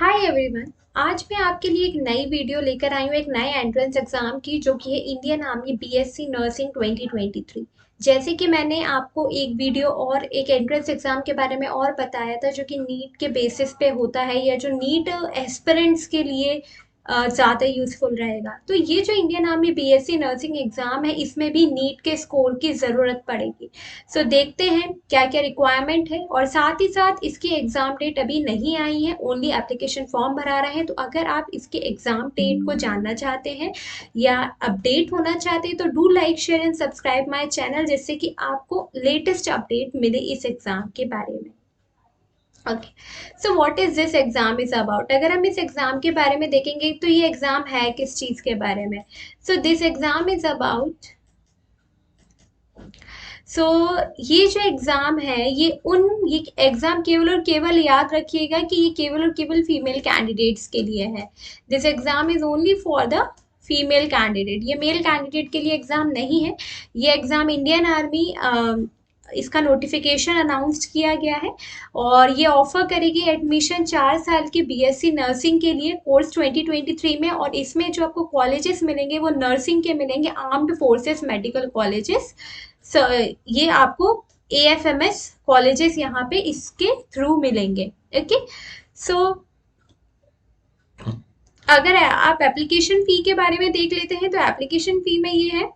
Hi everyone. आज मैं आपके लिए एक नई वीडियो लेकर आई हूँ एक नए एंट्रेंस एग्जाम की, जो कि है इंडियन आर्मी बीएससी नर्सिंग 2023। जैसे कि मैंने आपको एक वीडियो और एक एंट्रेंस एग्जाम के बारे में और बताया था, जो कि नीट के बेसिस पे होता है या जो नीट एस्पिरेंट्स के लिए ज़्यादा यूजफुल रहेगा। तो ये जो Indian army BSc nursing exam है, इसमें भी नीट के स्कोर की ज़रूरत पड़ेगी। सो देखते हैं क्या क्या रिक्वायरमेंट है, और साथ ही साथ इसकी एग्जाम डेट अभी नहीं आई है, ओनली एप्लीकेशन फॉर्म भरा रहे हैं। तो अगर आप इसके एग्जाम डेट को जानना चाहते हैं या अपडेट होना चाहते हैं, तो do like share and subscribe my channel, जिससे कि आपको लेटेस्ट अपडेट मिले इस एग्जाम के बारे में। Okay, so what is this exam is about. अगर हम इस एग्जाम के बारे में देखेंगे तो ये एग्जाम है किस चीज के बारे में। So this exam is about, so ये जो एग्ज़ाम है ये एग्ज़ाम केवल और केवल याद रखिएगा कि ये केवल और केवल फीमेल कैंडिडेट्स के लिए है। This exam is only for the female candidate, ये मेल कैंडिडेट के लिए एग्ज़ाम नहीं है। ये एग्ज़ाम इंडियन आर्मी इसका नोटिफिकेशन अनाउंस्ड किया गया है, और ये ऑफर करेगी एडमिशन 4 साल की बीएससी नर्सिंग के लिए कोर्स 2023 में। और इसमें जो आपको कॉलेजेस मिलेंगे वो नर्सिंग के मिलेंगे, आर्म्ड फोर्सेस मेडिकल कॉलेजेस। ये आपको एएफएमएस कॉलेजेस यहाँ पे इसके थ्रू मिलेंगे। ओके, सो अगर आप एप्लीकेशन फ़ी के बारे में देख लेते हैं, तो एप्लीकेशन फ़ी में ये है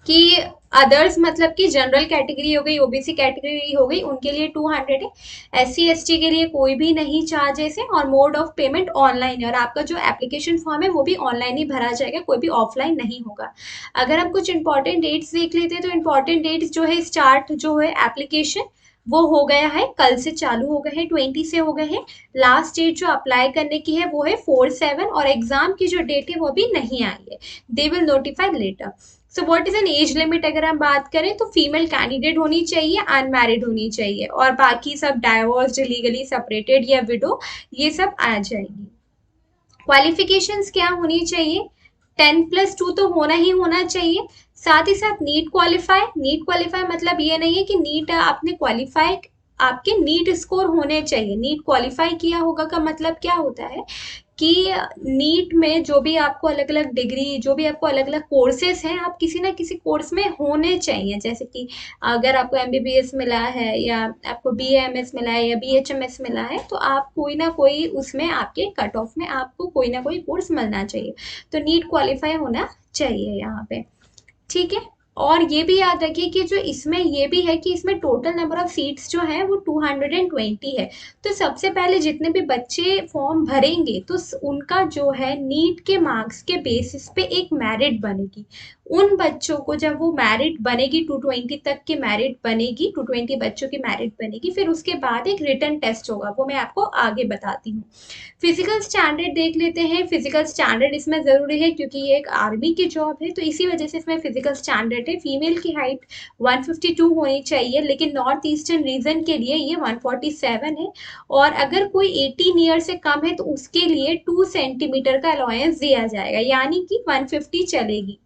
कि अदर्स मतलब कि जनरल कैटेगरी हो गई, ओबीसी कैटेगरी हो गई, उनके लिए 200 है। एससी एसटी के लिए कोई भी नहीं चार्जेस है, और मोड ऑफ पेमेंट ऑनलाइन है, और आपका जो एप्लीकेशन फॉर्म है वो भी ऑनलाइन ही भरा जाएगा, कोई भी ऑफलाइन नहीं होगा। अगर हम कुछ इंपॉर्टेंट डेट्स देख लेते हैं, तो इंपॉर्टेंट डेट्स जो है, स्टार्ट जो है एप्लीकेशन वो हो गया है, कल से चालू हो गए हैं, 20 से हो गए हैं। लास्ट डेट जो अप्लाई करने की है वो है 4/7, और एग्जाम की जो डेट है वो भी नहीं आई है, they will notify later. So what is an age limit, अगर हम बात करें तो फीमेल कैंडिडेट होनी चाहिए, अनमैरिड होनी चाहिए, और बाकी सब डाइवोर्स्ड, लीगली सेपरेटेड या विडो, ये सब आ जाएगी। क्वालिफिकेशंस क्या होनी चाहिए, 10+2 तो होना ही होना चाहिए। साथ ही साथ नीट क्वालिफाई मतलब ये नहीं है कि नीट आपने क्वालिफाई, आपके नीट स्कोर होने चाहिए। नीट क्वालिफाई किया होगा का मतलब क्या होता है कि नीट में जो भी आपको अलग अलग डिग्री, जो भी आपको अलग अलग कोर्सेज हैं, आप किसी ना किसी कोर्स में होने चाहिए। जैसे कि अगर आपको एमबीबीएस मिला है, या आपको बीएएमएस मिला है, या बीएचएमएस मिला है, तो आप कोई ना कोई उसमें आपके कट ऑफ में आपको कोई ना कोई कोर्स मिलना चाहिए। तो नीट क्वालिफाई होना चाहिए यहाँ पे, ठीक है। और ये भी याद रखिए कि जो इसमें ये भी है कि इसमें टोटल नंबर ऑफ सीट्स जो है वो 220 है। तो सबसे पहले जितने भी बच्चे फॉर्म भरेंगे, तो उनका जो है नीट के मार्क्स के बेसिस पे एक मेरिट बनेगी। उन बच्चों को जब वो मेरिट बनेगी, 220 तक की मेरिट बनेगी, 220 बच्चों की मेरिट बनेगी, फिर उसके बाद एक रिटन टेस्ट होगा, वो मैं आपको आगे बताती हूँ। फिजिकल स्टैंडर्ड देख लेते हैं। फिजिकल स्टैंडर्ड इसमें ज़रूरी है क्योंकि ये एक आर्मी की जॉब है, तो इसी वजह से इसमें फिजिकल स्टैंडर्ड है। फीमेल की हाइट 152 होनी चाहिए, लेकिन नॉर्थ ईस्टर्न रीजन के लिए ये 147 है। और अगर कोई 18 ईयर से कम है तो उसके लिए 2 सेंटीमीटर का अलाउंस दिया जाएगा, यानी कि 150 चलेगी,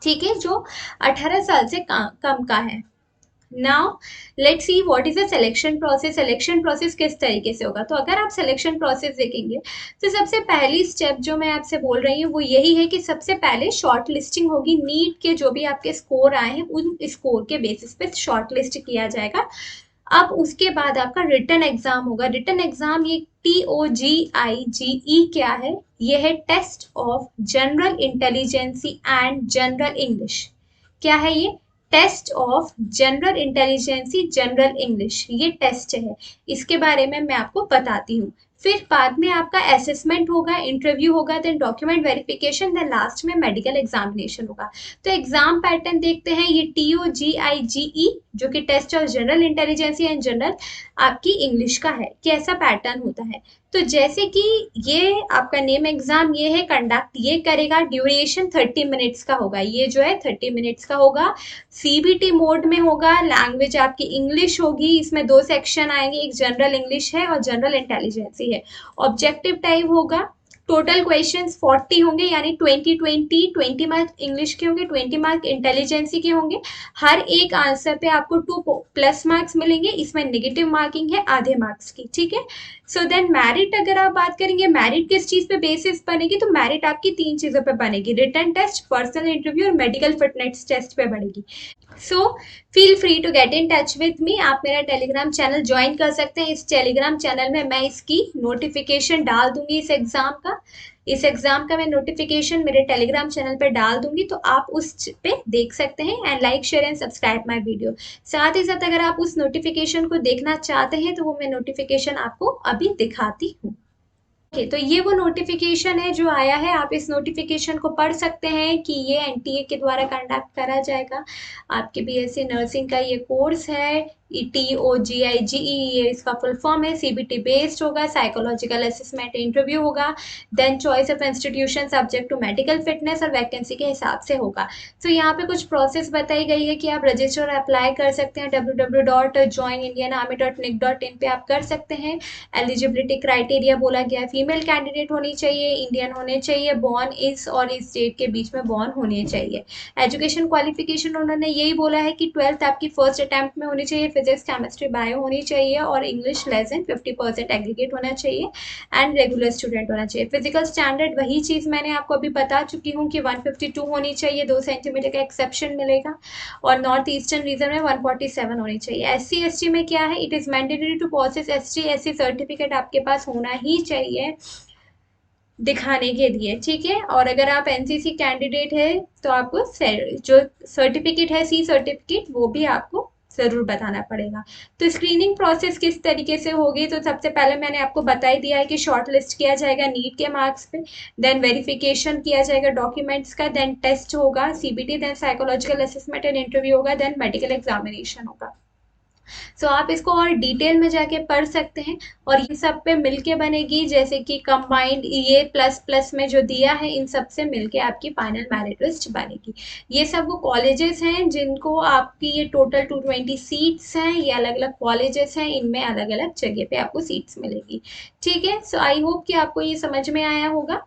ठीक है, जो 18 साल से कम का है। Now let's see what is the selection process. Selection process किस तरीके से होगा, तो अगर आप सिलेक्शन प्रोसेस देखेंगे, तो सबसे पहली स्टेप जो मैं आपसे बोल रही हूँ वो यही है कि सबसे पहले शॉर्ट लिस्टिंग होगी। नीट के जो भी आपके स्कोर आए हैं, उन स्कोर के बेसिस पे शॉर्ट लिस्ट किया जाएगा। अब उसके बाद आपका रिटन एग्जाम होगा। रिटन एग्जाम ये TOGIGE क्या है, ये है test of general intelligence and general English. क्या है ये, test of general intelligence general English, ये टेस्ट है। इसके बारे में मैं आपको बताती हूँ। फिर बाद में आपका असेसमेंट होगा, इंटरव्यू होगा, then document verification, then last में मेडिकल एग्जामिनेशन होगा। तो एग्जाम पैटर्न देखते हैं। ये TOGIGE जो कि test of general intelligence and general आपकी इंग्लिश का है, कैसा पैटर्न होता है। तो जैसे कि ये आपका नेम एग्जाम ये है, कंडक्ट ये करेगा, ड्यूरेशन 30 मिनट्स का होगा, ये जो है 30 मिनट्स का होगा। सीबीटी मोड में होगा, लैंग्वेज आपकी इंग्लिश होगी। इसमें 2 सेक्शन आएंगे, एक जनरल इंग्लिश है और जनरल इंटेलिजेंसी है। ऑब्जेक्टिव टाइप होगा, टोटल क्वेश्चंस 40 होंगे, यानी 20 मार्क इंग्लिश के होंगे, 20 मार्क इंटेलिजेंसी के होंगे। हर एक आंसर पे आपको 2 प्लस मार्क्स मिलेंगे, इसमें नेगेटिव मार्किंग है आधे मार्क्स की, ठीक है। सो देन मेरिट अगर आप बात करेंगे, मेरिट किस चीज पे बेसिस बनेगी, तो मेरिट आपकी 3 चीजों पे बनेगी, रिटन टेस्ट, पर्सनल इंटरव्यू और मेडिकल फिटनेस टेस्ट पे बनेगी। So feel free to get in touch with me, आप मेरा टेलीग्राम चैनल ज्वाइन कर सकते हैं। इस टेलीग्राम चैनल में मैं इसकी नोटिफिकेशन डाल दूंगी, इस एग्जाम का मैं नोटिफिकेशन मेरे टेलीग्राम चैनल पे डाल दूंगी, तो आप उस पे देख सकते हैं। And like share and subscribe my video. साथ ही साथ अगर आप उस नोटिफिकेशन को देखना चाहते हैं तो वो मैं नोटिफिकेशन आपको अभी दिखाती हूँ। ओके, तो ये वो नोटिफिकेशन है जो आया है, आप इस नोटिफिकेशन को पढ़ सकते हैं कि ये एनटीए के द्वारा कंडक्ट करा जाएगा। आपके बीएससी नर्सिंग का ये कोर्स है, TOGIGE, ये इसका फुल फॉर्म है। CBT बेस्ड होगा, साइकोलॉजिकल असेसमेंट इंटरव्यू होगा, then choice of institution subject to medical fitness और वैकेंसी के हिसाब से होगा। तो यहाँ पे कुछ प्रोसेस बताई गई है कि आप रजिस्टर और अप्लाई कर सकते हैं, www.joinindianarmy.nic.in पे आप कर सकते हैं। एलिजिबिलिटी क्राइटेरिया बोला गया है, फीमेल कैंडिडेट होनी चाहिए, इंडियन होने चाहिए, बॉर्न इस और इस डेट के बीच में बॉर्न होने चाहिए। एजुकेशन क्वालिफिकेशन उन्होंने यही बोला है कि 12th आपकी फर्स्ट अटेम्प्ट में होनी चाहिए, फिजिक्स केमिस्ट्री बायो होनी चाहिए और इंग्लिश लेस देन 50% एग्रीगेट होना चाहिए एंड रेगुलर स्टूडेंट होना चाहिए। फिजिकल स्टैंडर्ड वही चीज़ मैंने आपको अभी बता चुकी हूँ कि 152 होनी चाहिए, 2 सेंटीमीटर का एक्सेप्शन मिलेगा, और नॉर्थ ईस्टर्न रीजन में 147 होनी चाहिए। SC ST में क्या है, it is mandatory to process ST SC certificate आपके पास होना ही चाहिए दिखाने के लिए, ठीक है। और अगर आप एनसीसी कैंडिडेट है तो आपको जो सर्टिफिकेट है, C सर्टिफिकेट, वो भी आपको जरूर बताना पड़ेगा। तो स्क्रीनिंग प्रोसेस किस तरीके से होगी, तो सबसे पहले मैंने आपको बता ही दिया है कि शॉर्ट लिस्ट किया जाएगा नीट के मार्क्स पे, देन वेरिफिकेशन किया जाएगा डॉक्यूमेंट्स का, देन टेस्ट होगा CBT, then psychological assessment and interview होगा, देन मेडिकल एग्जामिनेशन होगा। सो आप इसको और डिटेल में जाके पढ़ सकते हैं। और ये सब पे मिलके बनेगी, जैसे कि कंबाइंड ये प्लस प्लस में जो दिया है, इन सब से मिलके आपकी फाइनल मेरिट लिस्ट बनेगी। ये सब वो कॉलेजेस हैं जिनको आपकी ये टोटल 220 सीट्स हैं, ये अलग अलग कॉलेजेस हैं, इनमें अलग अलग जगह पे आपको सीट्स मिलेगी, ठीक है। सो आई होप कि आपको ये समझ में आया होगा।